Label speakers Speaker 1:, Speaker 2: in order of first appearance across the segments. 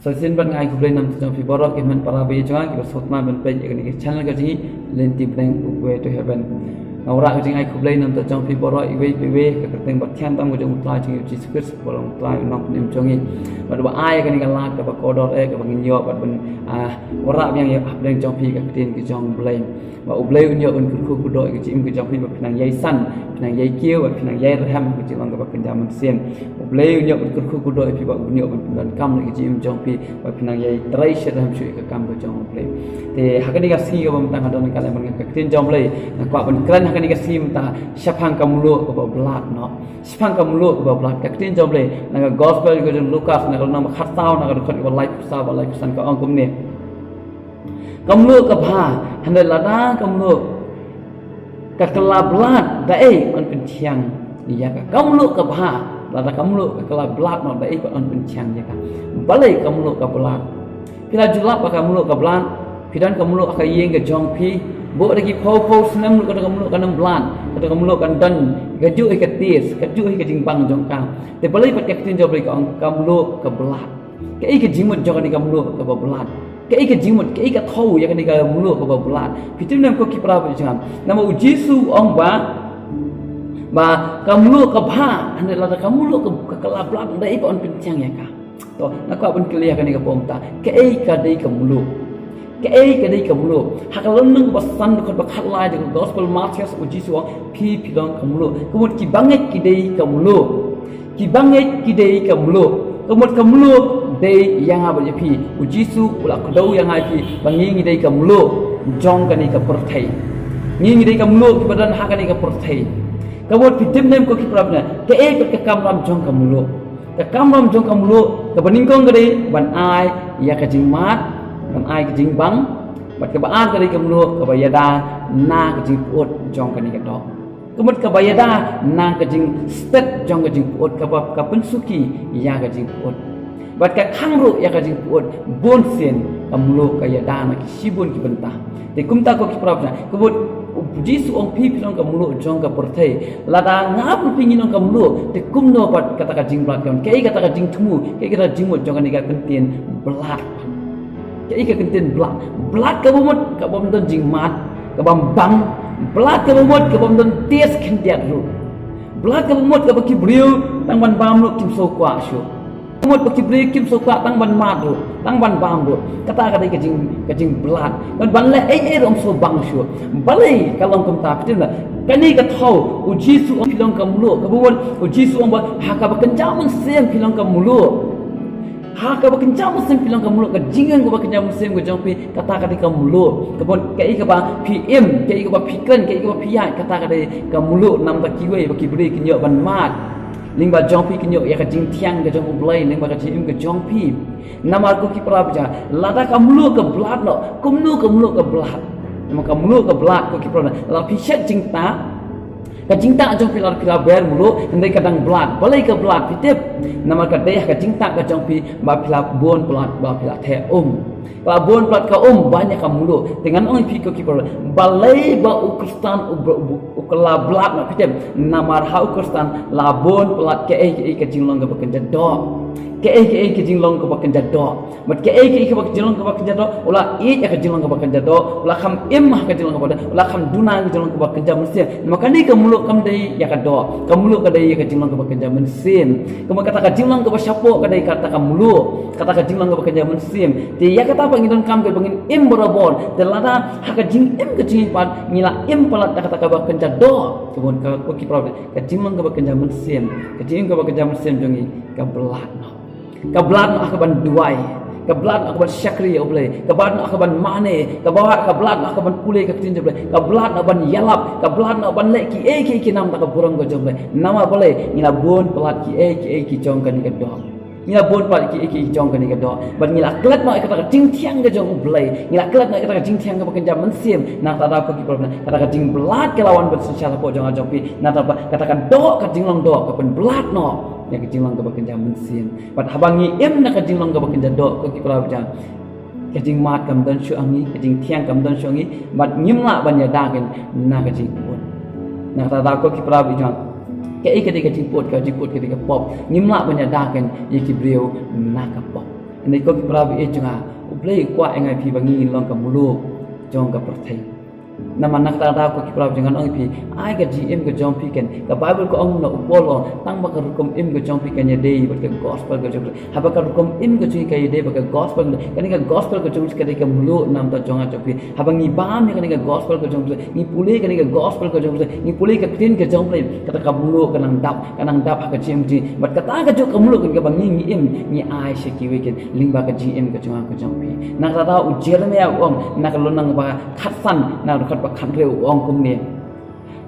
Speaker 1: Sasin ban ngai kublai nam tjong pi borok iman para be jonga ki sotma ban pe ni channel ka ji lenti blank way to heaven ngawra ka jingai kublai nam tjong pi borok iwe iwe ka teng bat thian tam ko jong utla jing Jesus Christ bolong utla nam nim jongi bat ba ai ka ni ka la ka ba kodor ka ba ngin yo bat ban wara yang ya blank jong pi ka tin ki jong blai ba ublai unyo un ku ku do ki jim ki jong pi ba pinang yai san pinang yai kieu ba pinang yai raham ki jong ka ba kenjam siem ublai unyo un ku do pi ba unyo ban kam ki jim jong pi ba pinang yai trai shet ham shui ka kam ko jong play te hakani ka si ko bam tang adon ka lemon ka tin jong play kwa ban kran hakani ka si ta shapang ka mulo ko ba blood no shapang ka mulo ko ba blood ka tin jong play na gospel ko jong Lucas na ko na khatao na ko ko life sa ba life san ka angkum ne kamlo ka bha hanai lada kamlo ka kala blood da on pen chiang ya ka kamlo ka bha lada kamlo ka kala blood no da on pen chiang ya ka balai kamlo ka blood pila julap ka kamlo ka blood pidan kamlo ka yeng ka jong pi bo lagi pau senam ka kamlo ka nam blood ka kamlo kan dan ka ju ka tis ka ju ka jing bang jong ka te balai pat ka tin job ka kamlo ka blood ka ka jingmot jong ni kamlo ka blood ka jingmot ka thau ya ka ni ka kamlo ka blood pitim nam ko ki pra ba jang nama Jesu ong ba kamlo ka bha ane la kamlo ka kala blood dai on pen chiang ya ka to nak pun clear kan ni ka pomta ka dai kamlo ka dai kamlo hakalon nang basan ko ba khala de gospel marches o Jesu pi pilong kamlo kumut ki bangai ki dai kamlo kumut kamlo dai yang aba je pi o Jesu ula kodau yang ai pi bangi dai kamlo jong kan ni ka perthai ngi dai kamlo ki badan ha kan ni ka perthai kamut pitim nem ko ki prabna ka kamram jong kamlo ka kamram jong kamlo ka baningkong gade ban ai ya ka jing mat ban ai ka jing bang bat ka baan gade kamlo ka bayada na ka jing pot jong ka ni ka do kamut ka bayada na ka jing stet jong ka jing pot ka pensuki ya ka jing pot bat ka khangru ya ka jing pot bon sen kamlo ka yada na ki sibun ki bentah te kumta ko ki prabna kamut Jesu ong pi pilong kamlo jong ka perthai lada ngap pingin ong kamlo te kumno pat kata ka jing blood kan kata ka jing thumu kata jing mo jong ni ka kentien blood ka kentien blood ka bom don jing mat ka bam bang blood ka bom don tes kentiat ru blood ka bom ka ki briu tang ban bam lu kim so kwa shu mot baki briu kim so kwa tang ban mat ru tang ban bam ru kata ka jing blood ban ban le rom so bang shu balai kalong kum ta pitin la kani ka thau u Jesu ong pilong kamlo ka buwan u Jesu ong ba ha ka ba kenjam sem pilong kamlo ha ka ba kenjam sem pilong kamlo ka jingan ko ba kenjam sem ko jong pi kata ka di kamlo ka bon ka ba PM ka ba pikren ka ba piai kata ka di kamlo nam ta kiwe ba ki bri kinyo ban mat lingba jong pi kinyo ya ka jing thiang ka jong blai lingba ka jing ka jong pi nama ko ki prabja lada kamlo ka blood no kumno kamlo ka blood maka mulu ke belak ko ki prana la pisat cinta ka cinta jong pilar kira ber mulu ndai kadang belak balai ke belak pitip nama ka deh ka cinta ka jong pi ba pila bon pelat ba pila the ba bon pelat ka banyak ka mulu dengan ong pi ko ki prana balai ba ukristan ukla belak na pitip nama ha ukristan la bon pelat ke jinglong ka bekerja do ke jinglong ka bekerja do mat ke jinglong ka bekerja do ulah ka jinglong ka bekerja do ulah kham imah ka jinglong ka bekerja ulah kham duna ka jinglong ka bekerja mesin maka ni ka muluk kam dai ya ka do ka muluk ka dai ka jinglong ka bekerja mesin kama kata ka jinglong ka basyapo ka dai kata ka muluk kata ka jinglong ka bekerja mesin ti ya kata pangidon kam ke bangin im borobor telada ha ka jing im ka jing pat ngila im palat kata ka bekerja do kebon ka ko ki problem ka jinglong ka bekerja mesin ka jinglong ka bekerja mesin jongi ka belat kablan akaban duai kablan akaban syakri oblay kablan akaban mane kablan akaban pulai ka tin joblay kablan aban yalap kablan aban leki ki nam ta burang go joblay nama boleh ngila bon pelat ki jong kan ka do ngila bon pelat ki jong kan ka do ban ngila klat no kata jing thiang ga jong oblay ngila klat no kata jing thiang ga bakan jam mensim na ta ko ki problem kata jing belat ke lawan bersosial po jong pi na ta katakan do ka jing long do ka pen belat no ya kejinglang ke bakenja mensin pat habangi em na kejinglang ke bakenja do ko ki prabja kejing mat kam dan syu angi kejing thiang kam dan syu angi mat nyimla ban ya dagen na kejing put na ta ko ki prabja ke kejing put ka jing put ke pop nyimla ban ya dagen ye ki brio na ka pop Ini kau kiprabi ejunga ublei kuat engai pi bangi long ka mulu jong ka perthai nama nak ta ko kiprab jangan ong pi ai ka GM ka jong pi ken ka bible ko ong na upol on tang ba ka rukum im ka jong pi ken ye dei ba ka gospel ka jong ha ba ka rukum im ka jing ka ye dei ba ka gospel kan ka gospel ka jong ka dei ka mulu nam ta jong a jong pi ha ba ngi bam ni ka gospel ka jong ni pulei ka gospel ka jong ni pulei ka tin ka jong pi ka ka mulu ka nang dap ha ka GM ji ba ka ta ka jong ka mulu ka ba ngi im ni ai se ki weken ling ba ka GM ka jong pi nak ta u Jeremia ong nak lo nang ba khat san na khat ba khat reu ong kum ne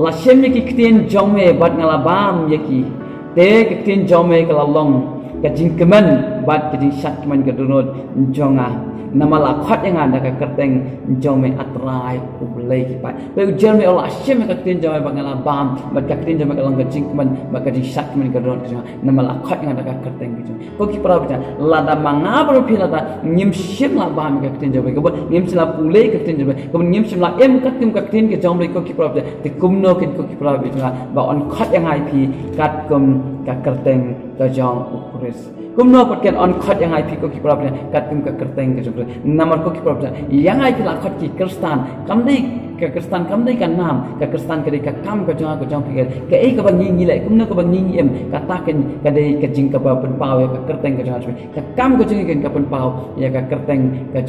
Speaker 1: la shem ye ki kten jong me bat ngala bam ye ki te ki kten jong me ka long ka jing keman bat ka jing shat keman ka dunot jonga nama la khat yang ada ka kerteng jong me atrai u blai ki pa pe Jeremia la shem ka kten jong me bat ngala bam bat ka kten jong me ka long ka jing keman bat ka jing shat keman ka dunot nama la khat yang ada ka kerteng ki ko ki pra bita la da manga bro phi la da nyim shim la bam ka kten jong me ko nyim sila pulei ka kten jong me ko nyim sim la em ka tim ka kten ki jong me ko ki pra bita te kumno kin ko ki pra bita ba on khat yang ai phi kat kum ka kerteng ka jong ukris kumno patken on khat yang ai phi ko ki pra bita kat kum ka kerteng ka jong namar ko ki pra bita yang ai phi la khat ki kristan kam dei ka kristan kam dei ka nam ka kristan ka dei ka kam ka jong phi ka ei ka ba ngi le kumno ka ba ngi em ka ta ken ka dei ka jing ka ba pen pau ya ka kerteng ka jong ka kam ka jing ka pen pau ya ka kerteng ka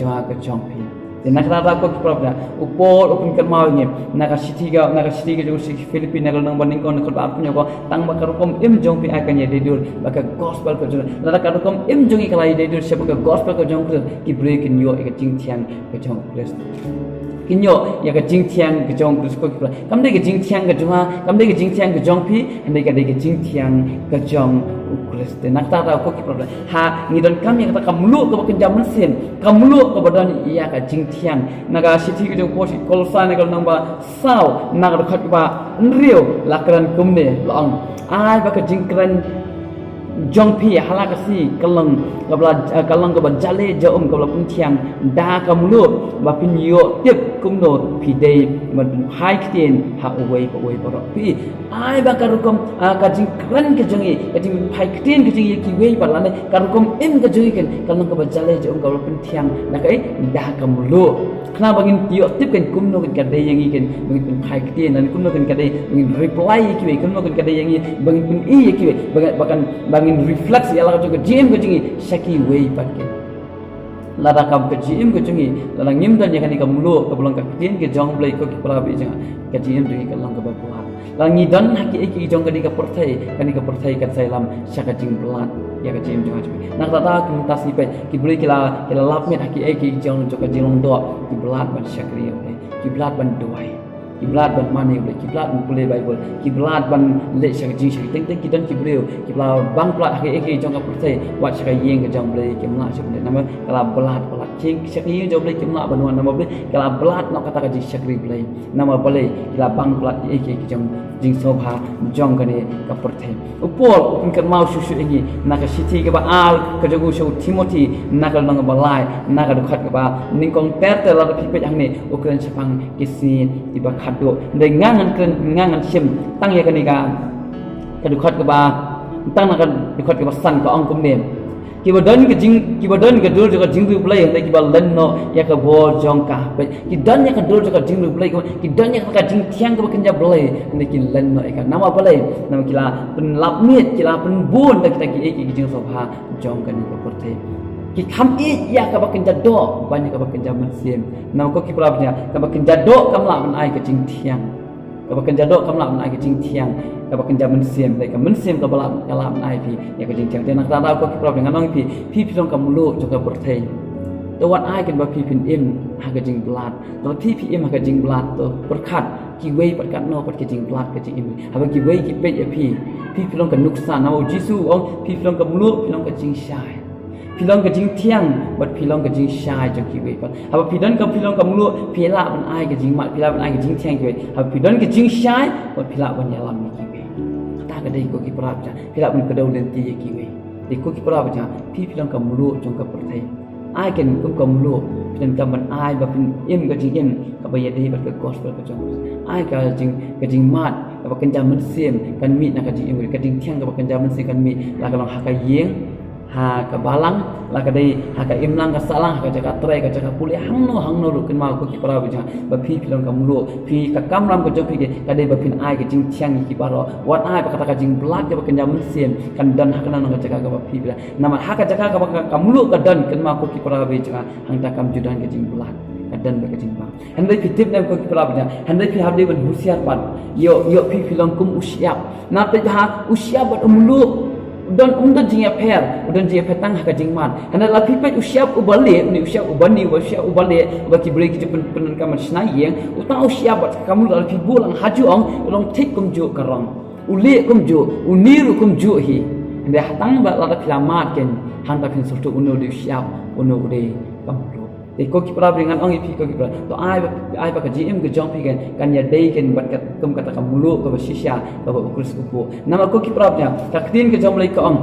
Speaker 1: jong phi nak rata ko kiprabda upol upun kermau nge naga city ga jo si Filipina nang banding kon ko punya ko tang bakar kom im jong pi akanya dedur baka gospel ko jong nada ka kom im jong ikalai dedur siapa ka gospel ko jong ki break in yo ka jing tiang ka jong plus kinyo ya ka jing tiang ka jong plus ko kam de ka jing tiang ka jong kam de ka jing tiang ka jong pi ande ka de ka jing tiang ka jong ukres de nak ta ko ki problem ha ni don kam ya ka kamlu ko bakin jam mesin kamlu ko badan iya ka jing tiang naga city ko jong posi kolsa ne nang ba saw naga khat ba nrio lakran kumne long ai ba ka jing kran jong pi halaka si kalang ka ba jale jom ka pun tiang da kamlu ba pin yo tip kumno pi dei ma hai kten ha oi ba pi ai ba ka rukom ka jing kran ka jongi ka jing hai kten ka jing ki wei ba la ne ka rukom im ka jongi ken kalang ka ba jale jom ka pun tiang na kai da kamlu kena bangin yo tip kan kumno kan kadai yang ikan bangin pun hai kten dan kumno kan kadai bangin reply ki wei kumno kan kadai yang bangin pun i ki wei bahkan bangin reflex ya la ka jing ka jingi shaki wei patke lada kam ka GM ko chungi lada ngim dan yakani ka mulo ka bulang ka kien ke jong blai ko ki prabi janga ka GM jungi ka lang ka ba puha la ngi dan haki eki jong ka di ka porthai ka sailam shaka jing blat ya ka GM junga chungi nak tata ki mutas ni pe ki blai kila lap met haki eki jong ka jilong do ki blat ban shakri oke ki blat ban doai ki blat ban mane boleh ki blat ban boleh bible ki blat ban le shaka jing shaka teng ki dan ki bleu ki blat bang blat haki eki jong ka porthai wat shaka yeng ka jong blai ki mla shaka nama kala blat king syakri jo boleh kimla banuan nama boleh kala blat nak kata kaji syakri boleh nama boleh kala bang blat eki jong jing sobha jong kane ka perthai upol ungkan mau susu ini nak city ke ba al ka jogu show Timothy nak nang ba lai nak dekat ke ba ningkong ter la pi pe yang ni ukran sepang kisi tiba khado dengan ngangan sim tang ya kani ka dekat ke ba tang nak dekat ke ba san ka ong kum nem ki badan ke dur juga jing du play hande ki balan no ya ka bo jong ka ki dan ya ka dur juga jing du play ki dan ya ka jing tiang ka kenja play hande ki lan no ka nama play nama kila pen lap miet kila pen bun da kita ki jing sobha jong kan ko porte ki kham i ya ka kenja do banyak ka kenja masim nama ko ki prabnya ka kenja do kam la man ai ka jing tiang ka kenja do kam la man ai ka jing tiang ka kenja mensim lai ka mensim ka bala kala man ai pi ya ka jing tiang te nak ta ko ki prab dengan nong pi tong ka mulo joka porthai to wat ai kan ba pi pin im ha ka jing blat to pi im ha ka jing blat to perkhat ki wei perkat no pat ka jing blat ka jing im ha ba ki wei ki pe ya pi tong ka nuksan na jisu ong pi tong ka mulo pi tong ka jing shai pilong ke jing tiang bat pilong ke jing shai jong ki wei pat ha pidan ka pilong ka mulo pila ban ai ke jing mat pila ban ai ke jing tiang ki wei ha pidan ke jing shai bat pila ban yalam ni ki wei ta ka dei ko ki prab ja pila ban ka dau len ti ki wei di ko ki prab ja pilong ka mulo jong ka perthai ai ken kum ka mulo pidan ka ban ai ba pin im ka jing im ka ba ya dei bat ka gospel ka jong ai ka jing mat ka ba kan jam men sim kan mi na ka jing im ka jing tiang ka ba kan jam men sim kan mi la ka long ha ka yeng ha ka balang la ka dei ha ka imlang ka salang ha ka jaka trai ka jaka puli hangno ru ken ma ko ki para bija ba phi philong ka mulo phi ka kamram ko jopi ke ka dei ba phin ai ke jing thiang ki paro wat ai ba kata ka jing blat ke ba ken jam sien kan dan ha kana ka jaka ka ba phi bila nama ha ka jaka ka ba ka mulo ka dan ken ma ko ki para bija hang ta kam judan ke jing blat dan ba ka jing ba handai phi tip nam ko ki para bija handai phi habde ban husiar pan yo phi philong kum usiap na te ha usiap ba mulo dan jingya per dan jingya petang hak jing man hana la pipet usiap ubale ni usiap ubani usiap ubale baki break je pen kaman snai yang utang usiap bat kamu la pibu lang haju ong long tik kum jo karang uli kum jo uniru kum jo hi handa hatang ba la kilamat ken handa pin sortu uno di usiap uno de kamu ko ki pra bringan ong ipi ko ki pra to ai ba ka gm ke jong pi kan ya dei ken bat kat kum kata ka mulu ko shisha ko ba kurus ko nama ko ki pra nya ka tin ke jong lai ka ong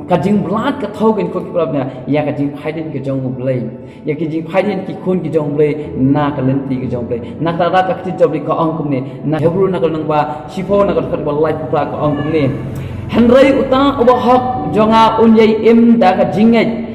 Speaker 1: ka jing blat ka thau ken ko ki pra nya ya ka jing phaiden ke jong blai ya ki jing phaiden ki khun ki jong blai na ka lenti ke jong blai na ta ra ka ti job li ka ong kum ne na hebru na ka nang ba sifo na ka khat ba lai pra ka ong kum ne hanrai uta oba hok jonga unyai im da ka jingai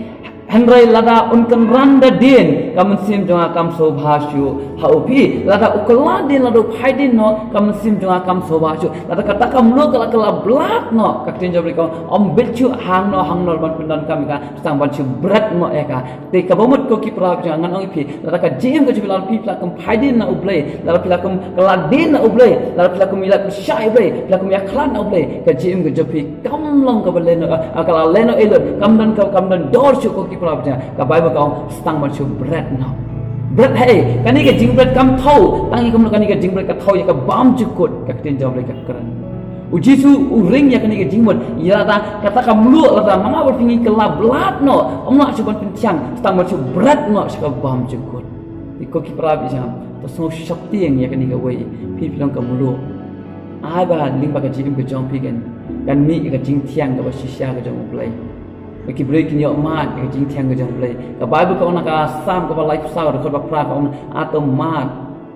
Speaker 1: Henry lada unkan randa din kamu sim jonga kam sobhasyu haupi lada ukeladin lada phaidin no kamu sim jonga kam sobhasyu lada kata kam lo kala blat no kaktin jabri ko om bilchu hang no ban pendan kam ka sang ban chu brat no eka te kabomut ko ki pra jangan ong pi lada ka jim ko jubilar pi pla kam phaidin na ublei lada pla kam keladin na ublei lada pla kam ila syai ublei pla kam ya klan na ublei ka jim ko jopi kam long ka belen akala leno elot kam dan dor chu ko ki prawnya ka Bible ka stang man chu bread no bread hey kani ke jing bread kam thau tangi kam kani ke jing bread ka thau ya ka bam chu kut ka tin job le ka kran ujisu uring ya kani ke jing mod ya ta kata kam lu la mama ber pingi ke la blat no omna chu ban pincang stang man chu bread no ka bam chu kut ko ki prabi jam to so shakti yang ya kani ke wei pi pilong ka mulu ai ba ling ba ka jing ke jong pi kan mi ka jing thiang ka ba shisha ka jong play bagi break ni mat ke jing thiang ke jong play ka Bible ka ona ka sam ka ba life sao ko ba pra ka on atau mat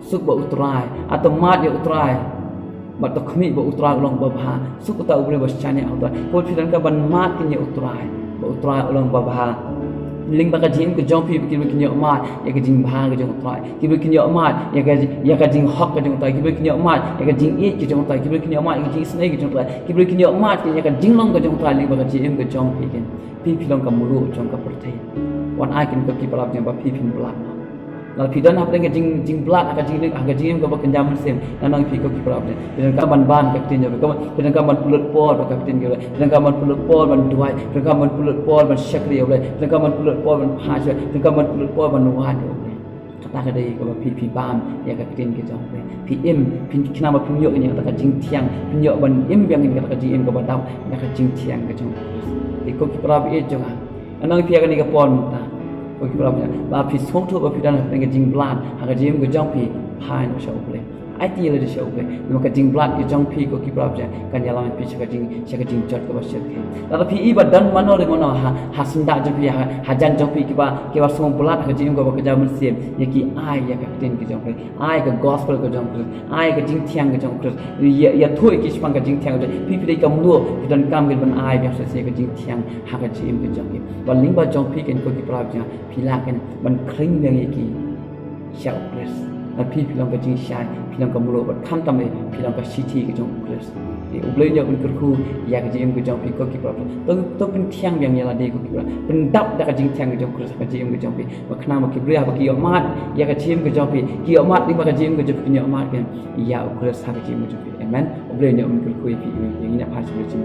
Speaker 1: suk ba utrai atau mat ya utrai ba to khmi ba utrai long ba bha suk ta ubre ba chane auta ko thiran ka ban mat ke ni utrai ba utrai long ba bha ling ba ka jing ke jong pi ki ni mat ya ke jing bha ke jong utrai ki ki ni mat ya ka jing hok ke jong utrai ki ki ni mat ya ka jing e ke jong utrai ki ki ni mat ya ka jing snake ke jong utrai ki ki ni mat ya ka jing long ke jong utrai ling ba ka jing ke jong pi ken pi pilong ka mulu jong ka pertai wan ai kin ka ki palap jang ba pi pin blat la pi dan hap dengan jing blat ka jing ling ka jing ka ba kenjam sem nanang pi ka ki palap dan ka ban ka tin jo ka dan ka ban pulut por ka tin jo dan ka ban pulut por ban duai dan ka ban pulut por ban shakri jo dan ka ban pulut por ban pha jo dan ka ban pulut por ban wa jo kata ka dei ka ba pi bam ya ka tin ke jong pi im pin kina ba pin yo ni ka jing tiang pin yo ban im yang ni ka jing ka ba dau ka jing tiang ka jong ko ki prab e jonga anang pia kan ni ka pon ta ko ki prab ya ba phi song tho ba phi dan ka jing blan ha ka jing ko jong phi phan sha uple ai ti le sha uple no ka jing blan ki jong phi ko ki prab ja kan ya lam phi ka jing jot ko ba sha ke ta phi i ba dan mano le mono ha sinda jong phi ha jan jong phi ki ba song blan ka jing ko ba ka jam sim ya ki ai ya ka tin ki jong phi ai ka gospel ko jong phi ai ka jing thiang ka jong phi ya thoi ki spang ka jing thiang phi phi dei kam lu ki dan kam ki ban ai ya sa se ka jing thiang ha ka jim ka jong phi ban ling ba jong phi ken ko ki prab ja phi la ken ban khring yang ki sha ukres na phi long ka jing shai phi long ka mulo ba kham tam le phi long ka city ka jong ukres di ublei nya un ku ya ka jim ka jong phi ko ki prab to pen thiang yang ya la de ko ki prab pen dap da ka jing thiang ka jong ukres ka jim ka jong phi ba khna ma ki bria ba ki mat ya ka jim ka jong phi ki mat ni ba ka jim ka jong phi nya mat ken ya ukres ha ka jim ka jong phi amen ublei nya un ku phi yang ina pha jim jim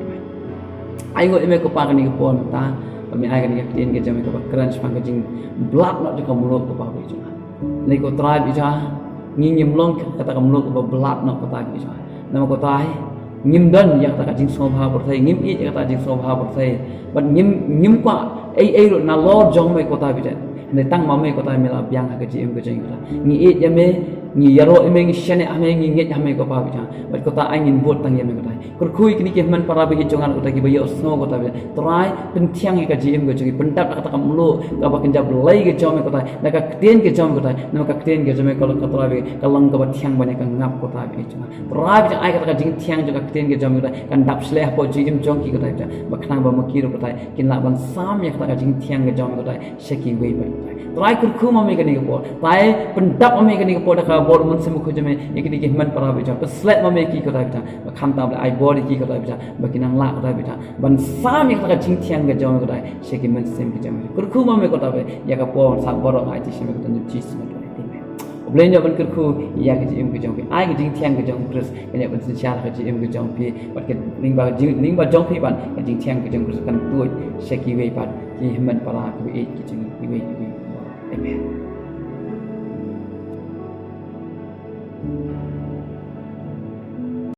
Speaker 1: ai ngo eme ko pa ka ni ko pon ta kami ai ka ni ka tin ka jam ka ba crunch pa ka jing block no ka mulo ko pa bi jong nei ko tribe ja ngim long kata ka mulo ko ba block no ko ta bi jong nama ko tai ngim dan ya kata jing sobha berthai ngim i kata jing sobha berthai but ngim kwa ai ro na lord jong mai ko ta bi ja ne tang ma me ko ta me la byang ha ke ji em ko jing ko ta ngi e ya me ngi yaro eme ngi shane ame ngi nget ame ko pa bija bat ko ta angin bot tang yeme ko ta kur khui kini ke man para bi jongan ko ta ki ba yo sno ko ta trai pen thiang ka ji em ko ji pentap ka ta kamlo ka ba kenja blai ke jom ko ta na ka kten ke jom ko ta na ka kten ke jom ko ka tra bi ka lang ka ba thiang ba ne ka ngap ko ta bi jonga trai bi ai ka jing thiang jo ka kten ke jom ko ta kan dap sle po ji em jong ki ko ta ba khang ba ma ki ro ko ta kin la ban sam ya ka jing thiang ke jom ko ta sheki wei ba trai kur khu ma me ka ni ko tai pentap ma me ka ni ko ta bor mun se mukho jame ekini ke man para bija pa slet ma me ki ko ta bija ba kham ta ai body ki ko ta bija ba kinang la ko ta bija ban sa me ka jing thiang ga jom ko ta she ki man sem ki jame kur khu ma me ko ta be ya ka po sa bor ai ti se me ko ta ji se me oblen yo ban kur khu ya ka ji em ko jom ki ai ga jing thiang ga jom kris ya ban sin sha ka ji em ko jom pi bat ke ning ba jom pi ban ka jing thiang ga jom kris kan tu she ki we pat ki man para ku e ki jing ki we amen